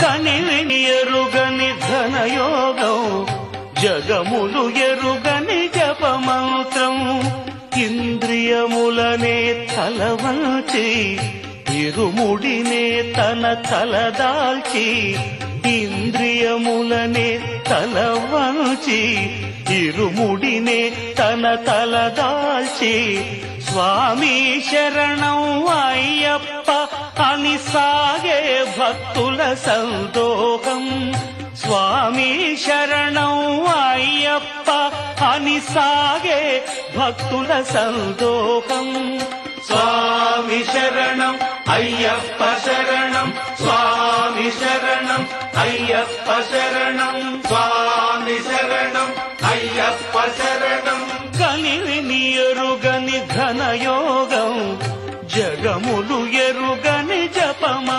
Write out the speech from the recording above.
కనివిని ఎరుగని ఘనయోగం జగములు ఎరుగని జపమంత్రం ఇంద్రియములనే తలవంచి ఇరుముడినే తన తలదాల్చి ఇంద్రియములనే తలవంచి ఇరుముడినే తన తలదాల్చి స్వామి శరణం అయ్యప్ప అని సాగే భక్తుల సందోహం స్వామి శరణం అయ్యప్ప అని సాగే భక్తుల సందోహం స్వామి శరణం అయ్యప్ప శరణం స్వామి శరణం అయ్యప్ప శరణం స్వామి శరణం అయ్యప్ప శరణం కనివిని ఎరుగని ఘనయోగం జగములు ఎరుగని జపమా